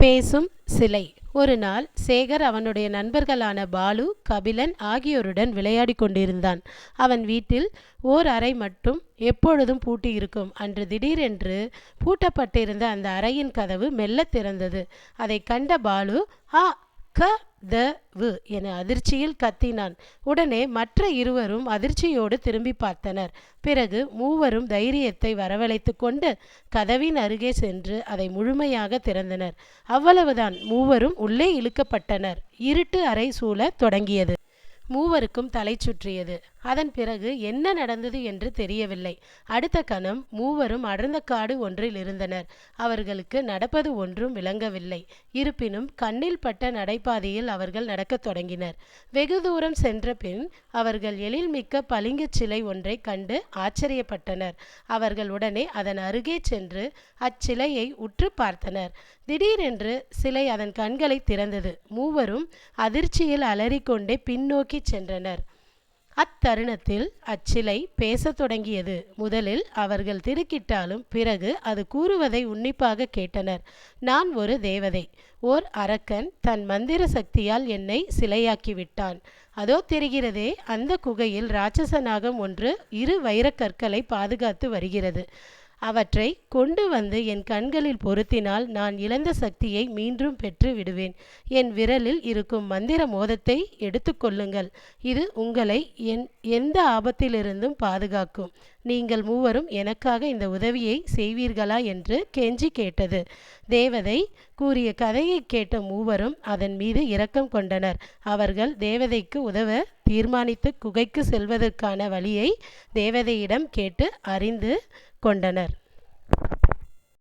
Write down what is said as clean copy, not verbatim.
பேசும் சிலை. ஒரு நாள் சேகர் அவனுடைய நண்பர்களான பாலு, கபிலன் ஆகியோருடன் விளையாடி கொண்டிருந்தான். அவன் வீட்டில் ஓர் அறை மட்டும் எப்பொழுதும் பூட்டி இருக்கும். அன்று திடீரென்று பூட்டப்பட்டிருந்த அந்த அறையின் கதவு மெல்ல திறந்தது. அதை கண்ட பாலு ஆ க த வு என அதிர்ச்சியில் கத்தினான். உடனே மற்ற இருவரும் அதிர்ச்சியோடு திரும்பி பார்த்தனர். பிறகு மூவரும் தைரியத்தை வரவழைத்து கொண்டு கதவின் அருகே சென்று அதை முழுமையாக திறந்தனர். அவ்வளவுதான், மூவரும் உள்ளே இழுக்கப்பட்டனர். இருட்டு அறை சூழ தொடங்கியது. மூவருக்கும் தலை சுற்றியது. அதன் பிறகு என்ன நடந்தது என்று தெரியவில்லை. அடுத்த கணம் மூவரும் அடர்ந்த காடு ஒன்றில் இருந்தனர். அவர்களுக்கு நடப்பது ஒன்றும் விளங்கவில்லை. இருப்பினும் கண்ணில் பட்ட நடைபாதையில் அவர்கள் நடக்கத் தொடங்கினர். வெகு தூரம் சென்ற பின் அவர்கள் எழில்மிக்க பளிங்குச் சிலை ஒன்றை கண்டு ஆச்சரியப்பட்டனர். அவர்கள் உடனே அதன் அருகே சென்று அச்சிலையை உற்று பார்த்தனர். திடீரென்று சிலை அதன் கண்களை திறந்தது. மூவரும் அதிர்ச்சியில் அலறிக்கொண்டே பின்னோக்கி சென்றனர். அத்தருணத்தில் அச்சிலை பேசத் தொடங்கியது. முதலில் அவர்கள் திடுக்கிட்டாலும் பிறகு அது கூறுவதை உன்னிப்பாக கேட்டனர். நான் ஒரு தேவதை. ஓர் அரக்கன் தன் மந்திர சக்தியால் என்னை சிலையாக்கிவிட்டான். அதோ தெரிகிறதே, அந்த குகையில் ராட்சச நாகம் ஒன்று 2 வைரக்கற்களை பாதுகாத்து வருகிறது. அவற்றை கொண்டு வந்து என் கண்களில் பொருத்தினால் நான் இழந்த சக்தியை மீண்டும் பெற்று விடுவேன். என் விரலில் இருக்கும் மந்திர மோதத்தை எடுத்துக்கொள்ளுங்கள். இது உங்களை எந்த ஆபத்திலிருந்தும் பாதுகாக்கும். நீங்கள் மூவரும் எனக்காக இந்த உதவியை செய்வீர்களா என்று கெஞ்சி கேட்டது. தேவதை கூறிய கதையை கேட்ட மூவரும் அதன் மீது இரக்கம் கொண்டனர். அவர்கள் தேவதைக்கு உதவ தீர்மானித்து குகைக்கு செல்வதற்கான வழியை தேவதையிடம் கேட்டு அறிந்து கொண்டனர்.